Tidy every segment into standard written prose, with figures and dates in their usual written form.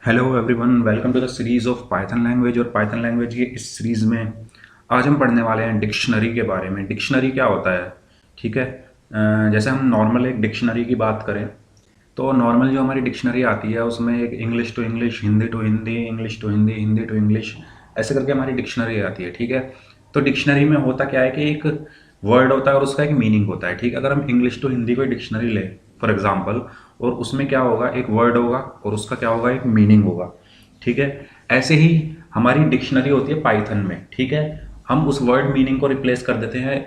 Hello everyone, welcome to the series of Python language. और Python language की इस series में आज हम पढ़ने वाले हैं डिक्शनरी के बारे में। डिक्शनरी क्या होता है? ठीक है। जैसे हम नॉर्मल एक डिक्शनरी की बात करें तो नॉर्मल जो हमारी डिक्शनरी आती है उसमें एक English to English, Hindi to Hindi, English to Hindi, Hindi to English, ऐसे करके हमारी डिक्शनरी आती है। ठीक है। तो डिक्शनरी में होता क्या है कि एक वर्ड होता है और उसका एक मीनिंग होता है। ठीक है। अगर हम इंग्लिश टू हिंदी कोई डिक्शनरी लें फॉर एग्जाम्पल, और उसमें क्या होगा, एक वर्ड होगा और उसका क्या होगा, एक मीनिंग होगा। ठीक है। ऐसे ही हमारी डिक्शनरी होती है पाइथन में। ठीक है। हम उस वर्ड मीनिंग को रिप्लेस कर देते हैं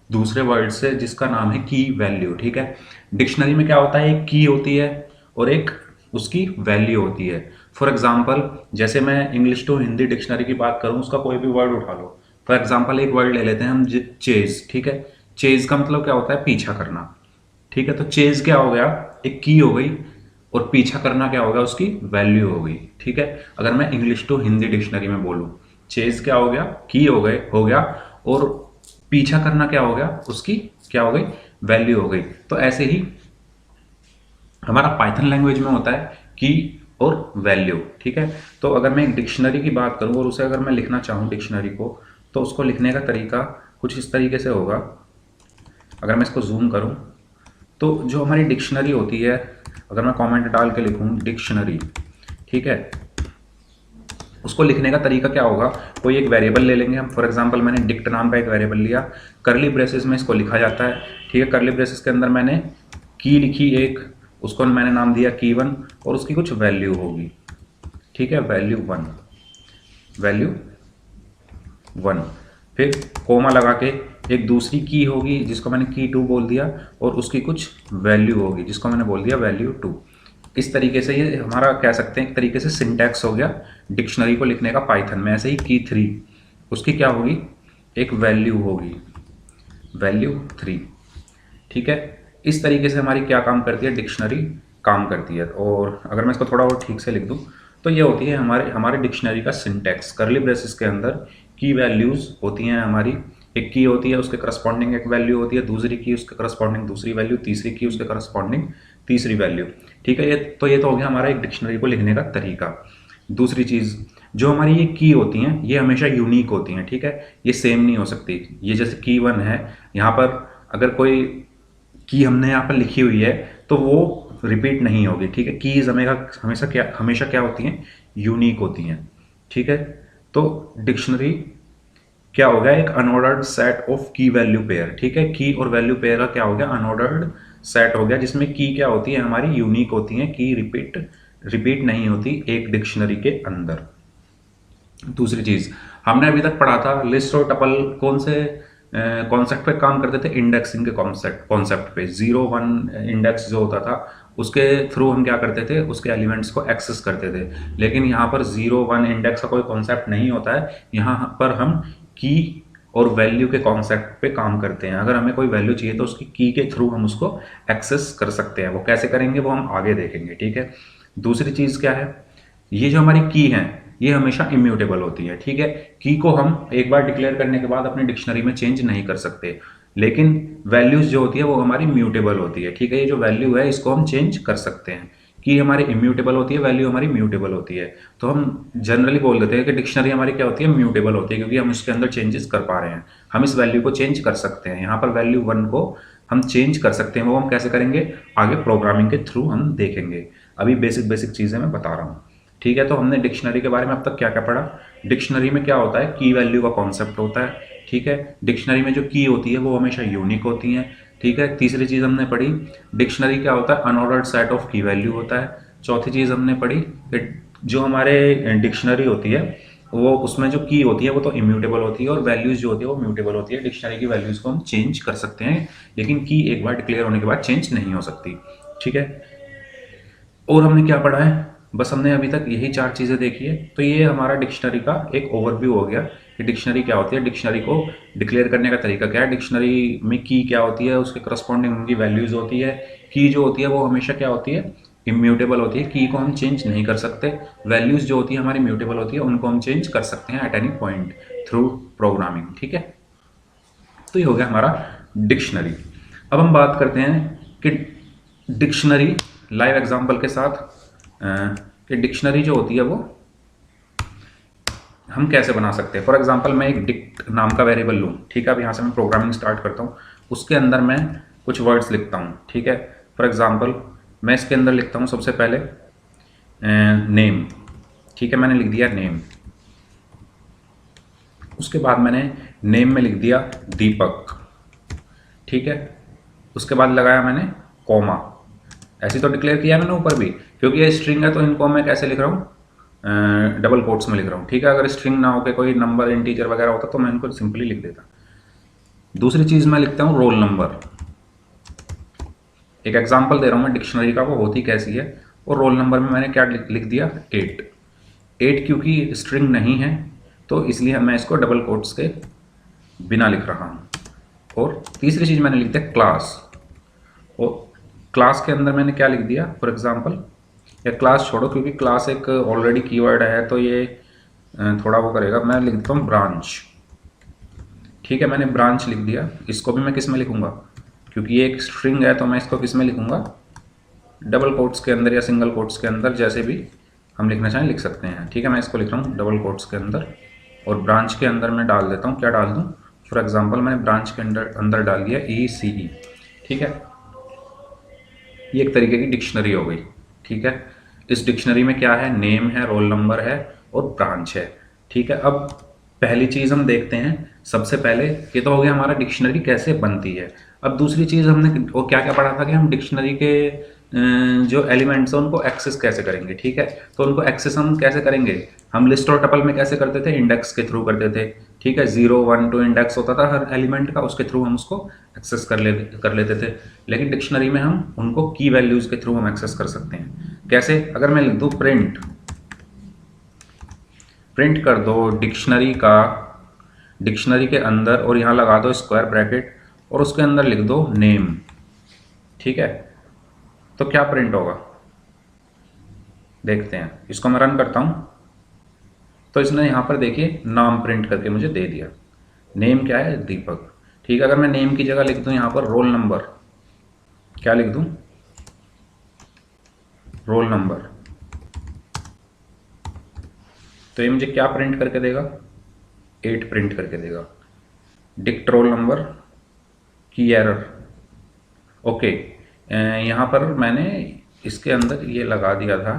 दूसरे वर्ड से जिसका नाम है की वैल्यू। ठीक है। डिक्शनरी में क्या होता है, एक की होती है और एक उसकी वैल्यू होती है। फॉर एग्जाम्पल, जैसे मैं इंग्लिश टू हिंदी डिक्शनरी की बात करूं, उसका कोई भी वर्ड उठा लो। फॉर एग्जाम्पल एक वर्ड ले लेते हैं हम, चेज। ठीक है। चेज का मतलब क्या होता है, पीछा करना। ठीक है। तो चेज क्या हो गया, एक की हो गई, और पीछा करना क्या होगा, उसकी वैल्यू हो गई। ठीक है। अगर मैं इंग्लिश टू हिंदी डिक्शनरी में बोलूं, चेज क्या हो गया, की हो गया, और पीछा करना क्या हो गया, उसकी क्या हो गई, वैल्यू हो गई। तो ऐसे ही हमारा पाइथन लैंग्वेज में होता है की और वैल्यू। ठीक है। तो अगर मैं एक डिक्शनरी की बात करूं और उसे अगर मैं लिखना चाहूं डिक्शनरी को, तो उसको लिखने का तरीका कुछ इस तरीके से होगा। अगर मैं इसको जूम करूं तो जो हमारी डिक्शनरी होती है, अगर मैं कमेंट डाल के लिखूं डिक्शनरी, ठीक है, उसको लिखने का तरीका क्या होगा, कोई एक वेरिएबल ले लेंगे हम। फॉर एग्जांपल मैंने डिक्ट नाम का एक वेरिएबल लिया, करली ब्रेसेस में इसको लिखा जाता है। ठीक है। करली ब्रेसेस के अंदर मैंने की लिखी एक, उसको मैंने नाम दिया की वन, और उसकी कुछ वैल्यू होगी। ठीक है। Value one, value one. फिर कोमा लगा के एक दूसरी की होगी जिसको मैंने की टू बोल दिया, और उसकी कुछ वैल्यू होगी जिसको मैंने बोल दिया वैल्यू टू। इस तरीके से ये हमारा कह सकते हैं एक तरीके से सिंटैक्स हो गया डिक्शनरी को लिखने का पाइथन में। ऐसे ही की थ्री, उसकी क्या होगी, एक वैल्यू होगी, वैल्यू थ्री। ठीक है। इस तरीके से हमारी क्या काम करती है, डिक्शनरी काम करती है। और अगर मैं इसको थोड़ा और ठीक से लिख दूं तो ये होती है हमारे हमारे डिक्शनरी का सिंटैक्स। करली ब्रेसेस के अंदर की वैल्यूज होती हैं हमारी, एक की होती है उसके करस्पॉन्डिंग एक वैल्यू होती है, दूसरी की उसके करस्पॉन्डिंग दूसरी वैल्यू, तीसरी की उसके करस्पॉन्डिंग तीसरी वैल्यू। ठीक है। ये तो हो गया हमारा एक डिक्शनरी को लिखने का तरीका। दूसरी चीज़, जो हमारी ये की होती हैं ये हमेशा यूनिक होती हैं। ठीक है। ये सेम नहीं हो सकती। ये जैसे की वन है, यहाँ पर अगर कोई की हमने यहाँ पर लिखी हुई है तो वो रिपीट नहीं होगी। ठीक है। कीज हमेशा क्या होती हैं, यूनिक होती हैं। ठीक है। तो डिक्शनरी क्या हो गया, एक अनऑर्डर्ड सेट ऑफ की वैल्यू पेयर। ठीक है। की और वैल्यू पेयर का क्या हो गया, अनऑर्डर्ड सेट हो गया, जिसमें की क्या होती है, हमारी यूनिक होती है। की रिपीट रिपीट नहीं होती एक डिक्शनरी के अंदर। दूसरी चीज, हमने अभी तक पढ़ा था लिस्ट और टपल कौन से कॉन्सेप्ट पे काम करते थे, इंडेक्सिंग के कॉन्सेप्ट कॉन्सेप्ट पे। जीरो वन इंडेक्स जो होता था उसके थ्रू हम क्या करते थे, उसके एलिमेंट्स को एक्सेस करते थे। लेकिन यहाँ पर जीरो वन इंडेक्स का कोई कॉन्सेप्ट नहीं होता है। यहाँ पर हम की और वैल्यू के कॉन्सेप्ट पे काम करते हैं। अगर हमें कोई वैल्यू चाहिए तो उसकी की के थ्रू हम उसको एक्सेस कर सकते हैं। वो कैसे करेंगे वो हम आगे देखेंगे। ठीक है। दूसरी चीज़ क्या है, ये जो हमारी की है ये हमेशा इम्यूटेबल होती है। ठीक है। की को हम एक बार डिक्लेयर करने के बाद अपनी डिक्शनरी में चेंज नहीं कर सकते, लेकिन वैल्यूज जो होती है वो हमारी म्यूटेबल होती है। ठीक है। ये जो वैल्यू है इसको हम चेंज कर सकते हैं। की हमारी इम्यूटेबल होती है, वैल्यू हमारी म्यूटेबल होती है। तो हम जनरली बोल देते हैं कि डिक्शनरी हमारी क्या होती है, म्यूटेबल होती है, क्योंकि हम उसके अंदर चेंजेस कर पा रहे हैं। हम इस वैल्यू को चेंज कर सकते हैं। यहाँ पर वैल्यू वन को हम चेंज कर सकते हैं। वो हम कैसे करेंगे, आगे प्रोग्रामिंग के थ्रू हम देखेंगे। अभी बेसिक बेसिक चीज़ें मैं बता रहा हूँ। ठीक है। तो हमने डिक्शनरी के बारे में अब तक क्या क्या पढ़ा। डिक्शनरी में क्या होता है, की वैल्यू का कॉन्सेप्ट होता है। ठीक है। डिक्शनरी में जो की होती है वो हमेशा यूनिक होती है। ठीक है। तीसरी चीज़ हमने पढ़ी, डिक्शनरी क्या होता है, अनऑर्डर्ड सेट ऑफ की वैल्यू होता है। चौथी चीज़ हमने पढ़ी कि जो हमारे डिक्शनरी होती है वो उसमें जो की होती है वो तो इम्यूटेबल होती है, और वैल्यूज जो होती है वो म्यूटेबल होती है। डिक्शनरी की वैल्यूज को हम चेंज कर सकते हैं, लेकिन की एक बार डिक्लेयर होने के बाद चेंज नहीं हो सकती। ठीक है। और हमने क्या पढ़ा है, बस हमने अभी तक यही चार चीज़ें देखी है। तो ये हमारा डिक्शनरी का एक ओवरव्यू हो गया कि डिक्शनरी क्या होती है, डिक्शनरी को डिक्लेयर करने का तरीका क्या है, डिक्शनरी में की क्या होती है, उसके करस्पॉन्डिंग उनकी वैल्यूज होती है। की जो होती है वो हमेशा क्या होती है, इम्यूटेबल होती है। की को हम चेंज नहीं कर सकते। वैल्यूज जो होती है हमारी म्यूटेबल होती है, उनको हम चेंज कर सकते हैं at any point through programming. ठीक है। तो ये हो गया हमारा डिक्शनरी। अब हम बात करते हैं कि डिक्शनरी लाइव एग्जांपल के साथ कि डिक्शनरी जो होती है वो हम कैसे बना सकते हैं। फॉर एग्जांपल मैं एक डिक्ट नाम का वेरिएबल लूँ, ठीक है। अब यहाँ से मैं प्रोग्रामिंग स्टार्ट करता हूँ, उसके अंदर मैं कुछ वर्ड्स लिखता हूँ, ठीक है। फॉर एग्जांपल मैं इसके अंदर लिखता हूँ सबसे पहले नेम, ठीक है। मैंने लिख दिया नेम, उसके बाद मैंने नेम में लिख दिया दीपक, ठीक है। उसके बाद लगाया मैंने कॉमा, ऐसे तो डिक्लेयर किया मैंने ऊपर भी, क्योंकि ये स्ट्रिंग है तो इनको मैं कैसे लिख रहा हूँ, डबल कोट्स में लिख रहा हूँ, ठीक है। अगर स्ट्रिंग ना हो के कोई नंबर इंटीजर वगैरह होता तो मैं इनको सिंपली लिख देता। दूसरी चीज़ मैं लिखता हूँ रोल नंबर। एक एग्जांपल दे रहा हूँ मैं डिक्शनरी का, वो होती कैसी है। और रोल नंबर में मैंने क्या लिख दिया 8। 8 क्योंकि स्ट्रिंग नहीं है तो इसलिए मैं इसको डबल कोट्स के बिना लिख रहा हूँ। और तीसरी चीज़ मैंने लिख दिया क्लास। और क्लास के अंदर मैंने क्या लिख दिया, फॉर एग्जांपल, या क्लास छोड़ो क्योंकि क्लास एक ऑलरेडी कीवर्ड है तो ये थोड़ा वो करेगा, मैं लिख देता हूँ ब्रांच, ठीक है। मैंने ब्रांच लिख दिया। इसको भी मैं किस में लिखूंगा, क्योंकि ये एक स्ट्रिंग है तो मैं इसको किस में लिखूंगा, डबल कोट्स के अंदर या सिंगल कोट्स के अंदर, जैसे भी हम लिखना चाहें लिख सकते हैं, ठीक है। मैं इसको लिख रहा हूँ डबल कोट्स के अंदर। और ब्रांच के अंदर मैं डाल देता हूँ, क्या डाल दूँ, फॉर एग्जांपल मैंने ब्रांच के अंदर डाल दिया ECE, ठीक है। ये एक तरीके की डिक्शनरी हो गई, ठीक है। इस डिक्शनरी में क्या है, नेम है, रोल नंबर है और ब्रांच है, ठीक है। अब पहली चीज़ हम देखते हैं, सबसे पहले ये तो हो गया हमारा डिक्शनरी कैसे बनती है। अब दूसरी चीज़ हमने वो क्या क्या पढ़ा था कि हम डिक्शनरी के जो एलिमेंट्स हैं उनको एक्सेस कैसे करेंगे, ठीक है। तो उनको एक्सेस हम कैसे करेंगे, हम लिस्ट और टपल में कैसे करते थे, इंडेक्स के थ्रू करते थे, ठीक है। 0 1 2 इंडेक्स होता था हर एलिमेंट का, उसके थ्रू हम उसको एक्सेस कर लेते थे। लेकिन डिक्शनरी में हम उनको की वैल्यूज़ के थ्रू हम एक्सेस कर सकते हैं। कैसे, अगर मैं लिख दूँ प्रिंट, प्रिंट कर दो डिक्शनरी के अंदर, और यहाँ लगा दो स्क्वायर ब्रैकेट और उसके अंदर लिख दो नेम, ठीक है। तो क्या प्रिंट होगा देखते हैं। इसको मैं रन करता हूँ तो इसने यहाँ पर देखिए नाम प्रिंट करके मुझे दे दिया। नेम क्या है, दीपक, ठीक है। अगर मैं नेम की जगह लिख दूँ यहाँ पर रोल नंबर, क्या लिख दूँ, रोल नंबर, तो ये मुझे क्या प्रिंट करके देगा, 8 प्रिंट करके देगा। डिक्ट रोल नंबर की एरर, ओके। यहाँ पर मैंने इसके अंदर ये लगा दिया था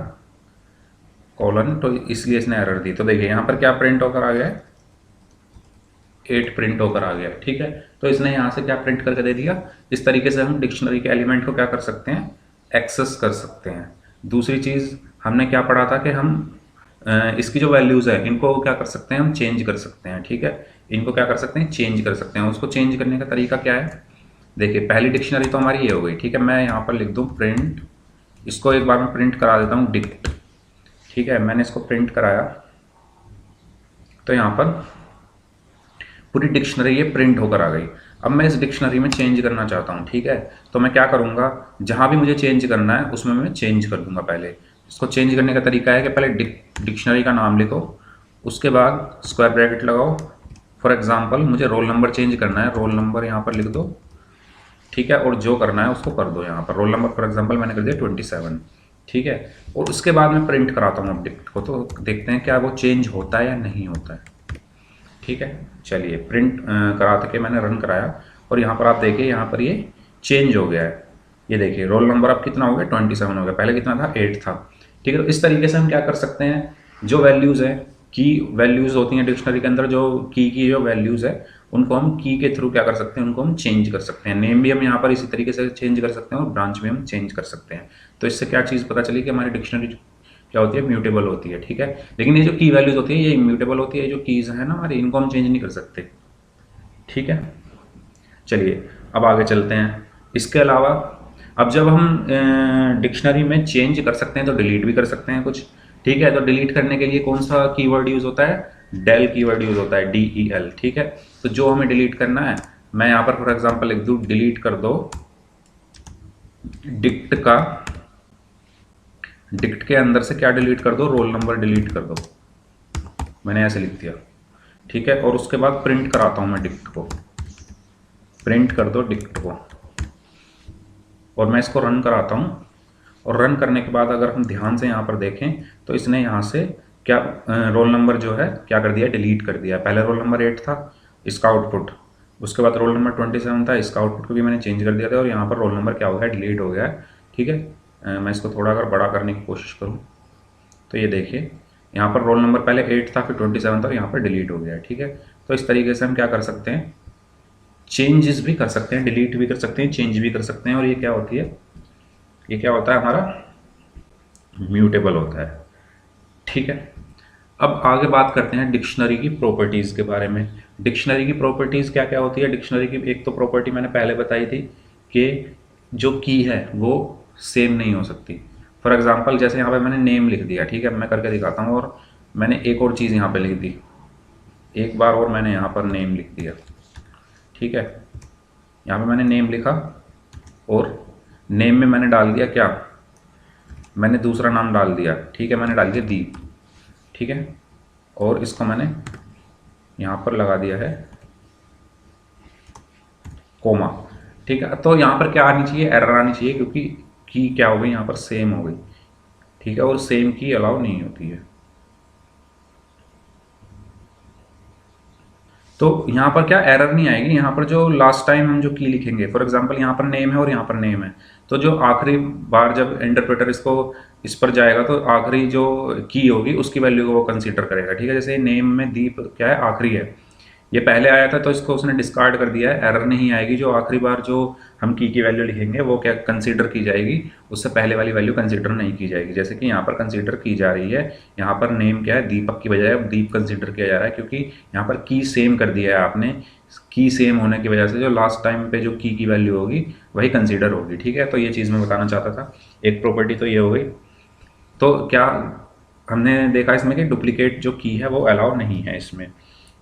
कॉलन, तो इसलिए इसने एरर दी। तो देखिए यहाँ पर क्या प्रिंट होकर आ गया है, 8 प्रिंट होकर आ गया, ठीक है। तो इसने यहाँ से क्या प्रिंट करके दे दिया। इस तरीके से हम डिक्शनरी के एलिमेंट को क्या कर सकते हैं, एक्सेस कर सकते हैं। दूसरी चीज़ हमने क्या पढ़ा था कि हम इसकी जो वैल्यूज़ है इनको क्या कर सकते हैं, हम चेंज कर सकते हैं, ठीक है। इनको क्या कर सकते हैं, चेंज कर सकते हैं। उसको चेंज करने का तरीका क्या है, देखिए पहली डिक्शनरी तो हमारी ये हो गई, ठीक है। मैं यहाँ पर लिख दूँ प्रिंट, इसको एक बार मैं प्रिंट करा देता हूँ डिक्ट, ठीक है। मैंने इसको प्रिंट कराया तो यहाँ पर पूरी डिक्शनरी ये प्रिंट होकर आ गई। अब मैं इस डिक्शनरी में चेंज करना चाहता हूँ, ठीक है। तो मैं क्या करूँगा, जहाँ भी मुझे चेंज करना है उसमें मैं चेंज कर दूँगा। पहले इसको चेंज करने का तरीका है कि पहले डिक्शनरी का नाम लिखो, उसके बाद स्क्वायर ब्रैकेट लगाओ। फॉर एग्जांपल मुझे रोल नंबर चेंज करना है, रोल नंबर यहाँ पर लिख दो, ठीक है। और जो करना है उसको कर दो, यहाँ पर रोल नंबर फॉर एग्जांपल मैंने कर दिया 27, ठीक है। और उसके बाद मैं प्रिंट कराता हूँ डिक्ट को, तो देखते हैं क्या वो चेंज होता है या नहीं होता है, ठीक है। चलिए प्रिंट करा के मैंने रन कराया और यहाँ पर आप देखिए यहाँ पर ये चेंज हो गया है। ये देखिए रोल नंबर अब कितना हो गया, 27 हो गया, पहले कितना था, 8 था, ठीक है। तो इस तरीके से हम क्या कर सकते हैं, जो वैल्यूज़ हैं, की वैल्यूज़ होती हैं डिक्शनरी के अंदर, जो की जो वैल्यूज़ है उनको हम की के थ्रू क्या कर सकते हैं, उनको हम चेंज कर सकते हैं। नेम भी हम यहाँ पर इसी तरीके से चेंज कर सकते हैं और ब्रांच भी हम चेंज कर सकते हैं। तो इससे क्या चीज़ पता चली कि हमारी डिक्शनरी क्या होती है, म्यूटेबल होती है, ठीक है। लेकिन ये जो की वैल्यूज़ होती है ये इम्यूटेबल होती है, जो कीज़ हैं ना हमारी, इनको हम चेंज नहीं कर सकते, ठीक है। चलिए अब आगे चलते हैं। इसके अलावा अब जब हम डिक्शनरी में चेंज कर सकते हैं तो डिलीट भी कर सकते हैं कुछ, ठीक है। तो डिलीट करने के लिए कौन सा कीवर्ड यूज़ होता है, डेल कीवर्ड यूज़ होता है, DEL, ठीक है। तो जो हमें डिलीट करना है, मैं यहाँ पर फॉर एग्जांपल लिख दूँ डिलीट कर दो डिक्ट के अंदर से क्या डिलीट कर दो, रोल नंबर डिलीट कर दो, मैंने ऐसे लिख दिया, ठीक है। और उसके बाद प्रिंट कराता हूँ मैं डिक्ट को, प्रिंट कर दो डिक्ट को, और मैं इसको रन कराता हूँ और रन करने के बाद अगर हम ध्यान से यहाँ पर देखें तो इसने यहाँ से क्या रोल नंबर जो है क्या कर दिया, डिलीट कर दिया। पहले रोल नंबर 8 था, इसका आउटपुट, उसके बाद रोल नंबर 27 था, इसका आउटपुट को भी मैंने चेंज कर दिया था और यहाँ पर रोल नंबर क्या हो गया, डिलीट हो गया है। ठीक है, मैं इसको थोड़ा अगर बड़ा करने की कोशिश करूँ तो ये देखिए यहाँ पर रोल नंबर पहले 8 था, फिर 27 था और यहाँ पर डिलीट हो गया है। ठीक है, तो इस तरीके से हम क्या कर सकते हैं, चेंजेस भी कर सकते हैं, डिलीट भी कर सकते हैं, चेंज भी कर सकते हैं। और ये क्या होती है, ये क्या होता है, हमारा म्यूटेबल होता है। ठीक है, अब आगे बात करते हैं डिक्शनरी की प्रॉपर्टीज़ के बारे में। डिक्शनरी की प्रॉपर्टीज़ क्या क्या होती है। डिक्शनरी की एक तो प्रॉपर्टी मैंने पहले बताई थी कि जो की है वो सेम नहीं हो सकती। फॉर एग्जांपल जैसे यहाँ पे मैंने नेम लिख दिया, ठीक है, मैं करके दिखाता हूँ, और मैंने एक और चीज़ यहाँ पे लिख दी, एक बार और मैंने यहाँ पर नेम लिख दिया। ठीक है, यहाँ पे मैंने नेम लिखा और नेम में मैंने डाल दिया क्या, मैंने दूसरा नाम डाल दिया। ठीक है, मैंने डाल दिया दीप। ठीक है, और इसको मैंने यहाँ पर लगा दिया है कोमा। ठीक है, तो यहाँ पर क्या आनी चाहिए, एरर आनी चाहिए, क्योंकि की क्या हो गई यहाँ पर सेम हो गई। ठीक है, और सेम की अलाउ नहीं होती है। तो यहाँ पर क्या एरर नहीं आएगी, यहाँ पर जो लास्ट टाइम हम जो की लिखेंगे, फॉर एग्जांपल यहाँ पर नेम है और यहाँ पर नेम है, तो जो आखिरी बार जब इंटरप्रेटर इसको इस पर जाएगा तो आखिरी जो की होगी उसकी वैल्यू को वो कंसीडर करेगा। ठीक है, जैसे नेम में दीप क्या है, आखिरी है, ये पहले आया था तो इसको उसने डिस्कार्ड कर दिया है, एरर नहीं आएगी। जो आखिरी बार जो हम की वैल्यू लिखेंगे वो क्या कंसीडर की जाएगी, उससे पहले वाली वैल्यू कंसीडर नहीं की जाएगी। जैसे कि यहाँ पर कंसीडर की जा रही है, यहाँ पर नेम क्या है, दीपक की बजाय अब दीप कंसीडर किया जा रहा है, क्योंकि यहाँ पर की सेम कर दिया है आपने। की सेम होने की वजह से जो लास्ट टाइम पे जो की वैल्यू होगी वही कंसीडर होगी। ठीक है, तो ये चीज़ मैं बताना चाहता था। एक प्रॉपर्टी तो ये हो गई। तो क्या हमने देखा इसमें कि डुप्लीकेट जो की है वो अलाउ नहीं है इसमें।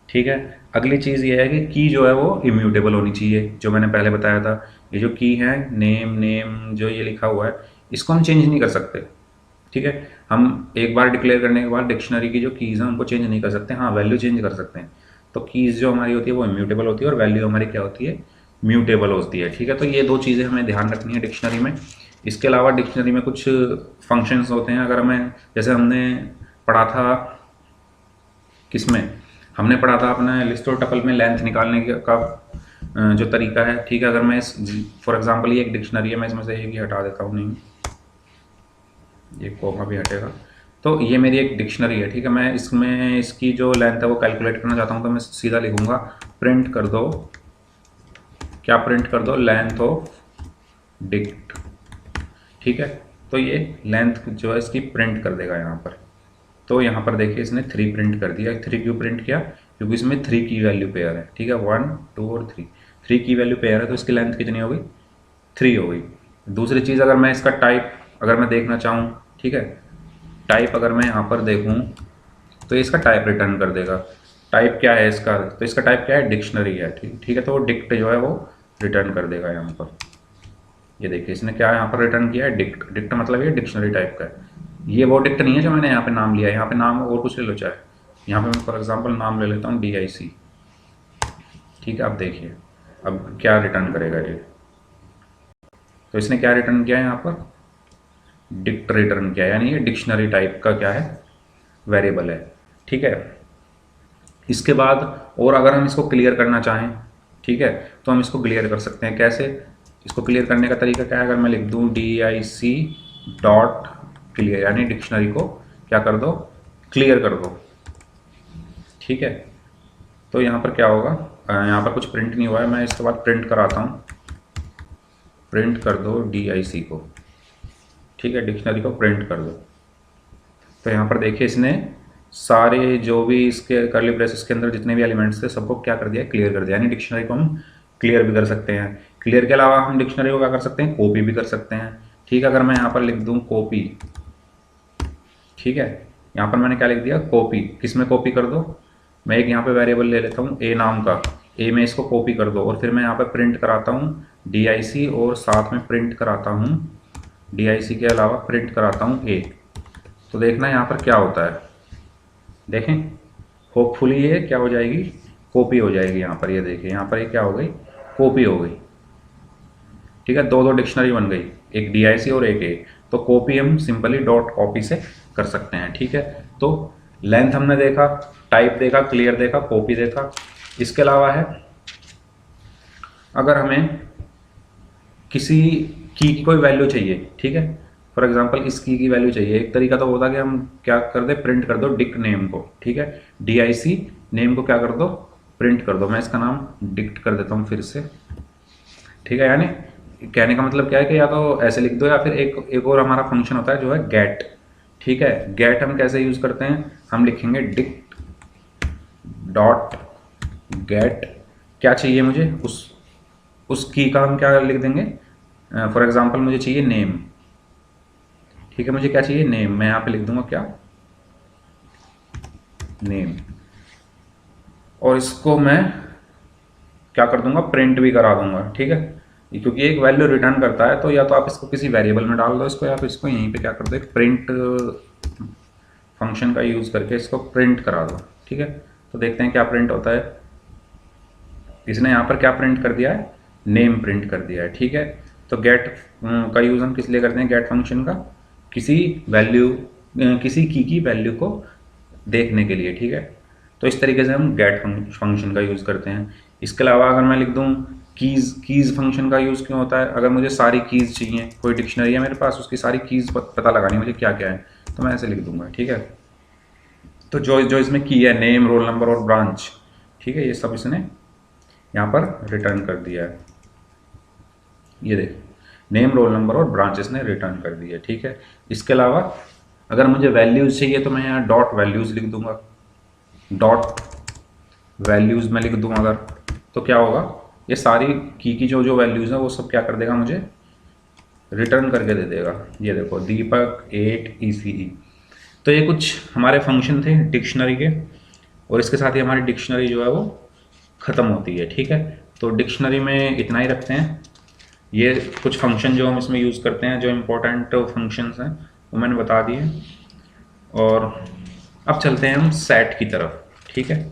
ठीक है, अगली चीज़ ये है कि की जो है वो इम्यूटेबल होनी चाहिए, जो मैंने पहले बताया था। ये जो की है, नेम नेम जो ये लिखा हुआ है, इसको हम चेंज नहीं कर सकते। ठीक है, हम एक बार डिक्लेयर करने के बाद डिक्शनरी की जो कीज़ हैं उनको चेंज नहीं कर सकते। हाँ, वैल्यू चेंज कर सकते हैं। तो कीज़ जो हमारी होती है वो इम्यूटेबल होती है और वैल्यू हमारी क्या होती है, म्यूटेबल होती है। ठीक है, तो ये दो चीज़ें हमें ध्यान रखनी है डिक्शनरी में। इसके अलावा डिक्शनरी में कुछ फंक्शंस होते हैं। अगर हमें, जैसे हमने पढ़ा था किसमें, हमने पढ़ा था अपने लिस्ट और टपल में लेंथ निकालने का जो तरीका है। ठीक है, अगर मैं फॉर एग्जांपल ये एक डिक्शनरी है, मैं इसमें से एक ही हटा देता हूँ, नहीं ये कोमा भी हटेगा, तो ये मेरी एक डिक्शनरी है। ठीक है, मैं इसमें इसकी जो लेंथ है वो कैलकुलेट करना चाहता हूँ, तो मैं सीधा लिखूँगा प्रिंट कर दो, क्या प्रिंट कर दो, लेंथ ऑफ डिक्ट। ठीक है, तो ये लेंथ जो है इसकी प्रिंट कर देगा यहाँ पर। तो यहाँ पर देखिए इसने 3 प्रिंट कर दिया। 3 क्यों प्रिंट किया, क्योंकि इसमें 3 की वैल्यू पेयर है। ठीक है, 1 2 और 3 की वैल्यू पेयर है, तो इसकी लेंथ कितनी हो गई, 3 हो गई। दूसरी चीज़, अगर मैं इसका टाइप अगर मैं देखना चाहूँ, ठीक है, टाइप अगर मैं यहाँ पर देखूँ तो इसका टाइप रिटर्न कर देगा। टाइप क्या है इसका, तो इसका टाइप क्या है, डिक्शनरी है। ठीक है, तो डिक्ट जो है वो रिटर्न कर देगा यहाँ पर। ये देखिए इसने क्या यहाँ पर रिटर्न किया है, डिक्ट। डिक्ट मतलब ये डिक्शनरी टाइप का है। ये वो डिक्ट नहीं है जो मैंने यहाँ पे नाम लिया है, यहाँ पे नाम और कुछ ले लो चाहे। यहाँ पे मैं फॉर एग्जांपल नाम ले लेता हूँ DIC। ठीक है, अब देखिए अब क्या रिटर्न करेगा ये। तो इसने क्या रिटर्न किया है, यहाँ पर डिक्ट रिटर्न किया है, यानी ये डिक्शनरी टाइप का क्या है, वेरिएबल है। ठीक है, इसके बाद और अगर हम इसको क्लियर करना चाहें, ठीक है, तो हम इसको क्लियर कर सकते हैं। कैसे, इसको क्लियर करने का तरीका क्या है, अगर मैं लिख दूँ DIC डॉट क्लियर, यानी डिक्शनरी को क्या कर दो, क्लियर कर दो। ठीक है, तो यहाँ पर क्या होगा, यहाँ पर कुछ प्रिंट नहीं हुआ है, मैं इसके बाद प्रिंट कराता हूँ, प्रिंट कर दो DIC को। ठीक है, डिक्शनरी को प्रिंट कर दो। तो यहाँ पर देखिए इसने सारे जो भी इसके कर्ली ब्रेसेस के अंदर जितने भी एलिमेंट्स थे सबको क्या कर दिया, क्लियर कर दिया। यानी डिक्शनरी को हम क्लियर भी कर सकते हैं। क्लियर के अलावा हम डिक्शनरी को क्या कर सकते हैं, कॉपी भी कर सकते हैं। ठीक है, अगर मैं यहाँ पर लिख दूँ कॉपी, ठीक है, यहाँ पर मैंने क्या लिख दिया, कॉपी। किस में कॉपी कर दो, मैं एक यहाँ पे वेरिएबल ले लेता हूँ ए नाम का, ए में इसको कॉपी कर दो, और फिर मैं यहाँ पर प्रिंट कराता हूँ DIC, और साथ में प्रिंट कराता हूँ DIC के अलावा प्रिंट कराता हूँ ए। तो देखना यहाँ पर क्या होता है, देखें, होपफुली ये क्या हो जाएगी, कॉपी हो जाएगी। यहाँ पर ये देखिए, यहाँ पर ये क्या हो गई, कॉपी हो गई। ठीक है, दो डिक्शनरी बन गई, एक DIC और एक ए। तो कॉपी हम सिंपली डॉट कॉपी से कर सकते हैं, ठीक है। तो लेंथ हमने देखा, टाइप देखा, क्लियर देखा, कॉपी देखा। इसके अलावा है, अगर हमें किसी की कोई वैल्यू चाहिए, ठीक है, फॉर एग्जांपल इस की वैल्यू चाहिए, एक तरीका तो होता है कि हम क्या कर दे, प्रिंट कर दो डिक्ट नेम को, ठीक है, DIC नेम को क्या कर दो, प्रिंट कर दो। मैं इसका नाम डिक्ट कर देता हूँ फिर से, ठीक है। यानी कहने का मतलब क्या है कि या तो ऐसे लिख दो, या फिर एक और हमारा फंक्शन होता है जो है गेट, ठीक है। गेट हम कैसे यूज करते हैं, हम लिखेंगे डिक्ट डॉट गेट, क्या चाहिए मुझे, उस की का हम क्या लिख देंगे, फॉर एग्जांपल मुझे चाहिए नेम, ठीक है, मुझे क्या चाहिए, नेम। मैं यहाँ पे लिख दूंगा क्या, नेम, और इसको मैं क्या कर दूंगा, प्रिंट भी करा दूंगा, ठीक है। क्योंकि एक वैल्यू रिटर्न करता है, तो या तो आप इसको किसी वेरिएबल में डाल दो इसको, या फिर इसको यहीं पे क्या कर दो, एक प्रिंट फंक्शन का यूज करके इसको प्रिंट करा दो, ठीक है। तो देखते हैं क्या प्रिंट होता है। इसने यहाँ पर क्या प्रिंट कर दिया है, नेम प्रिंट कर दिया है, ठीक है। तो गेट का यूज हम किस लिए करते हैं, गेट फंक्शन का, किसी वैल्यू, किसी की वैल्यू को देखने के लिए, ठीक है। तो इस तरीके से हम गेट फंक्शन का यूज़ करते हैं। इसके अलावा अगर मैं लिख दूँ कीज़ फंक्शन का यूज़ क्यों होता है, अगर मुझे सारी कीज़ चाहिए, कोई डिक्शनरी है मेरे पास, उसकी सारी कीज़ पता लगानी मुझे क्या क्या है, तो मैं ऐसे लिख दूंगा, ठीक है। तो जो इसमें की है, नेम, रोल नंबर और ब्रांच, ठीक है, ये सब इसने यहाँ पर रिटर्न कर दिया है। ये देख, नेम, रोल नंबर और ब्रांच इसने रिटर्न कर दिया है, ठीक है। इसके अलावा अगर मुझे वैल्यूज़ चाहिए तो मैं यहाँ डॉट वैल्यूज़ लिख दूंगा, डॉट वैल्यूज़ में लिख दूँ अगर, तो क्या होगा, ये सारी की जो वैल्यूज़ हैं वो सब क्या कर देगा, मुझे रिटर्न करके दे देगा। ये देखो, दीपक 8 ECE। तो ये कुछ हमारे फंक्शन थे डिक्शनरी के, और इसके साथ ही हमारी डिक्शनरी जो है वो ख़त्म होती है, ठीक है। तो डिक्शनरी में इतना ही रखते हैं। ये कुछ फंक्शन जो हम इसमें यूज़ करते हैं, जो इम्पोर्टेंट फंक्शंस हैं वो मैंने बता दिए। और अब चलते हैं हम सेट की तरफ, ठीक है।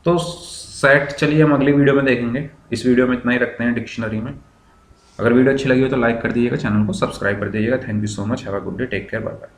तो सेट चलिए हम अगली वीडियो में देखेंगे, इस वीडियो में इतना ही रखते हैं डिक्शनरी में। अगर वीडियो अच्छी लगी हो तो लाइक कर दीजिएगा, चैनल को सब्सक्राइब कर दीजिएगा। Thank you so much, have a good day, take care, bye bye.